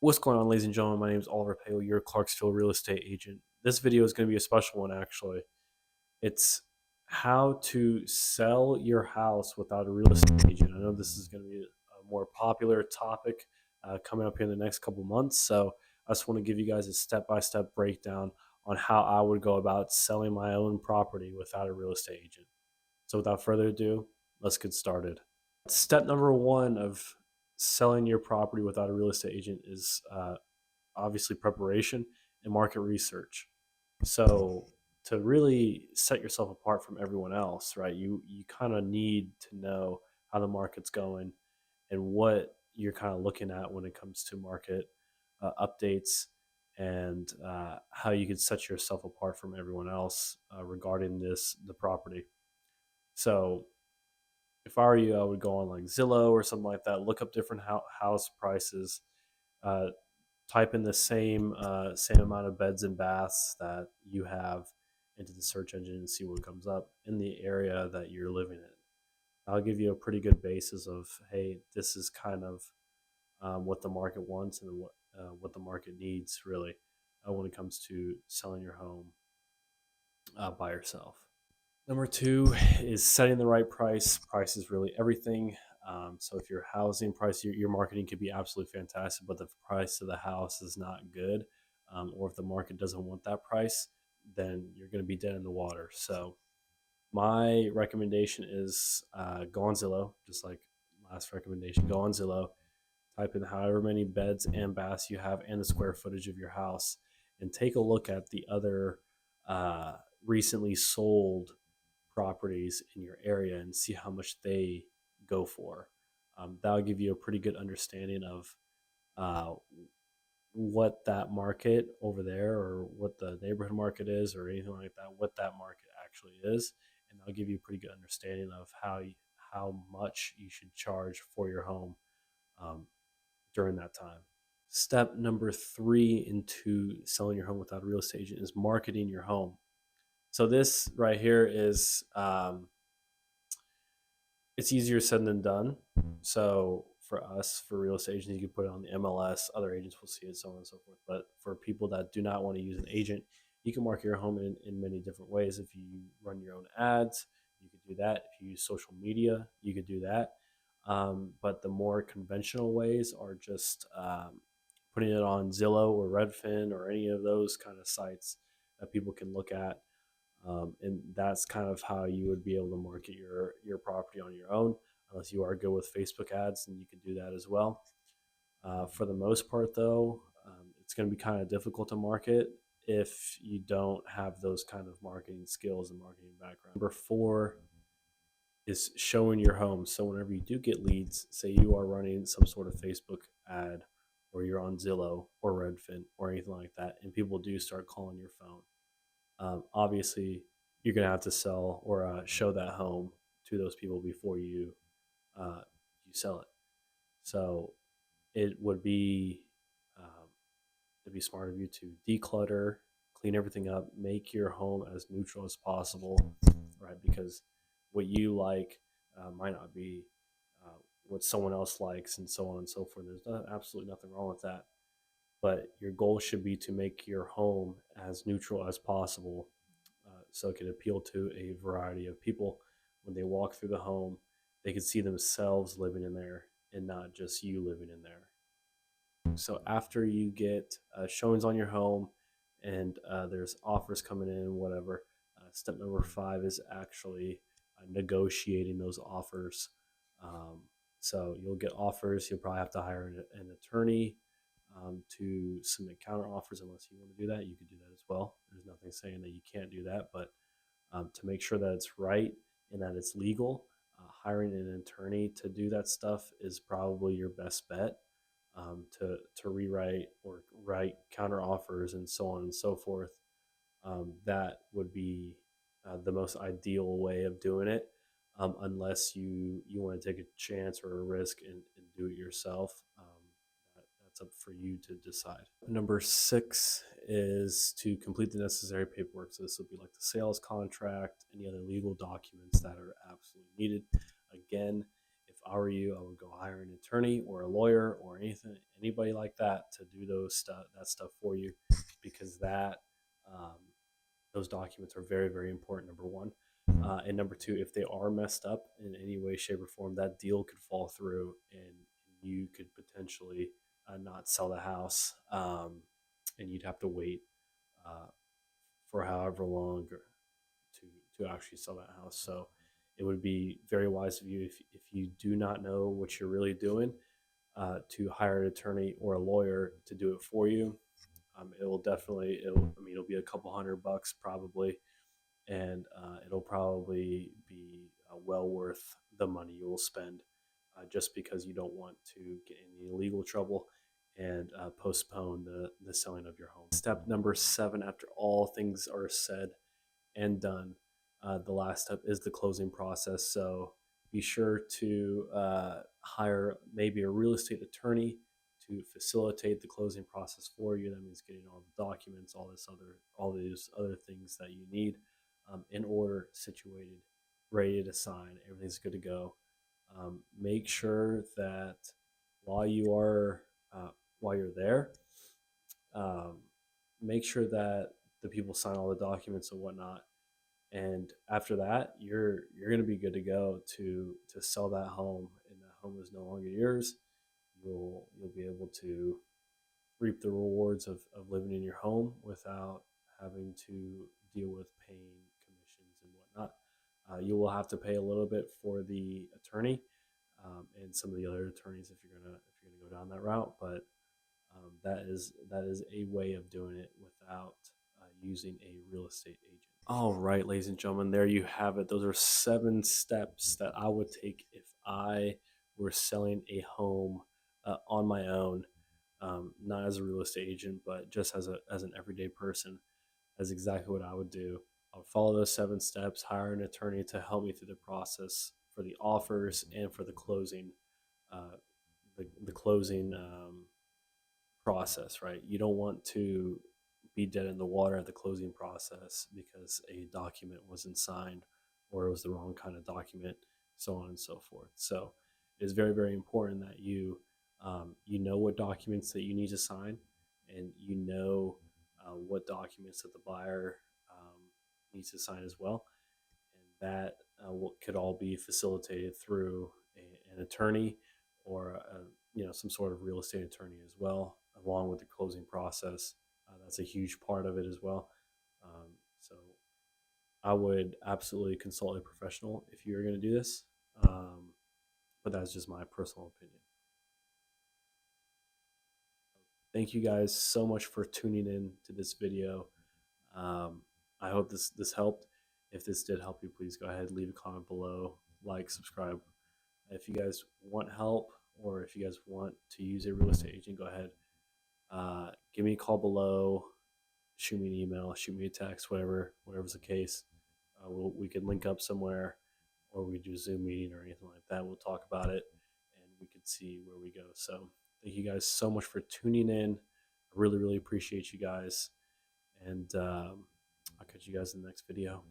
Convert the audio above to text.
What's going on, ladies and gentlemen? My name is Oliver Pale, your Clarksville real estate agent. This video is going to be a special one, actually. It's how to sell your house without a real estate agent. I know this is going to be a more popular topic coming up here in the next couple months. So I just want to give you guys a step-by-step breakdown on how I would go about selling my own property without a real estate agent. So without further ado, let's get started. Step number one of selling your property without a real estate agent is obviously preparation and market research. So to really set yourself apart from everyone else, right? You kind of need to know how the market's going and what you're kind of looking at when it comes to market updates and how you can set yourself apart from everyone else regarding the property. So if I were you, I would go on like Zillow or something like that. Look up different house prices. Uh, Type in the same amount of beds and baths that you have into the search engine and see what comes up in the area that you're living in. I'll give you a pretty good basis of, hey, this is kind of what the market wants and what the market needs really when it comes to selling your home by yourself. Number two is setting the right price. Price is really everything. So if your housing price, your marketing could be absolutely fantastic, but the price of the house is not good, or if the market doesn't want that price, then you're going to be dead in the water. So my recommendation is go on Zillow, just like last recommendation. Go on Zillow, type in however many beds and baths you have and the square footage of your house, and take a look at the other recently sold properties in your area and see how much they go for. That'll give you a pretty good understanding of uh, what that market over there or what the neighborhood market is or anything like that, what that market actually is. And that'll give you a pretty good understanding of how much you should charge for your home um, during that time. Step number three into selling your home without a real estate agent is marketing your home. So this right here is it's easier said than done. So for us, for real estate agents, you can put it on the MLS. Other agents will see it, so on and so forth. But for people that do not want to use an agent, you can market your home in many different ways. If you run your own ads, you could do that. If you use social media, you could do that. But the more conventional ways are just putting it on Zillow or Redfin or any of those kind of sites that people can look at, and that's kind of how you would be able to market your property on your own, unless you are good with Facebook ads, and you can do that as well. For the most part, though, it's going to be kind of difficult to market if you don't have those kind of marketing skills and marketing background. Number four is showing your home. So whenever you do get leads, say you are running some sort of Facebook ad, or you're on Zillow or Redfin or anything like that, and people do start calling your phone, obviously you're going to have to sell or show that home to those people before you sell it. So it would be it'd be smart of you to declutter, clean everything up, make your home as neutral as possible, right? Because what you like might not be what someone else likes, and so on and so forth. There's absolutely nothing wrong with that, but your goal should be to make your home as neutral as possible, so it can appeal to a variety of people. When they walk through the home, they can see themselves living in there and not just you living in there. So after you get showings on your home and there's offers coming in, whatever, step number five is actually negotiating those offers. Um, so you'll get offers. You'll probably have to hire an attorney to submit counter offers. Unless you want to do that, you could do that as well. There's nothing saying that you can't do that, but to make sure that it's right and that it's legal, hiring an attorney to do that stuff is probably your best bet, to rewrite or write counter offers and so on and so forth. That would be the most ideal way of doing it, unless you want to take a chance or a risk and do it yourself. That's up for you to decide. Number six is to complete the necessary paperwork. So this will be like the sales contract, any other legal documents that are absolutely needed. Again, if I were you, I would go hire an attorney or a lawyer or anybody like that to do that stuff for you, because um, those documents are very, very important. Number one, and number two, if they are messed up in any way, shape, or form, that deal could fall through, and you could potentially not sell the house, and you'd have to wait uh, for however long to actually sell that house. So it would be very wise of you, if you do not know what you're really doing, to hire an attorney or a lawyer to do it for you. It will definitely, it'll be a couple $100 probably, and it'll probably be well worth the money you will spend, just because you don't want to get in any legal trouble and postpone the selling of your home. Step number 7, after all things are said and done, the last step is the closing process. So be sure to hire maybe a real estate attorney to facilitate the closing process for you. That means getting all the documents, all these other things that you need in order, situated, ready to sign. Everything's good to go. Make sure that while you are while you're there, um, make sure that the people sign all the documents and whatnot, and after that you're going to be good to go to sell that home, and that home is no longer yours. You'll be able to reap the rewards of living in your home without having to deal with paying commissions and whatnot. You will have to pay a little bit for the attorney, and some of the other attorneys if you're gonna go down that route, but that is a way of doing it without using a real estate agent. All right, ladies and gentlemen, there you have it. Those are 7 steps that I would take if I were selling a home on my own, not as a real estate agent, but just as an everyday person. That's exactly what I would do. I would follow those 7 steps, hire an attorney to help me through the process for the offers and for the closing, uh, the closing process. Right? You don't want to be dead in the water at the closing process because a document wasn't signed or it was the wrong kind of document, so on and so forth. So it is very, very important that you know what documents that you need to sign, and you know what documents that the buyer needs to sign as well, and that could all be facilitated through an attorney or some sort of real estate attorney as well, along with the closing process. That's a huge part of it as well. So I would absolutely consult a professional if you're going to do this, but that's just my personal opinion. Thank you guys so much for tuning in to this video. Um, I hope this helped. If this did help you, please go ahead, leave a comment below, like, subscribe. If you guys want help, or if you guys want to use a real estate agent, go ahead. Give me a call below, shoot me an email, shoot me a text, whatever's the case. We can link up somewhere, or we do a Zoom meeting or anything like that. We'll talk about it, and we can see where we go. So thank you guys so much for tuning in. I really, really appreciate you guys, and I'll catch you guys in the next video.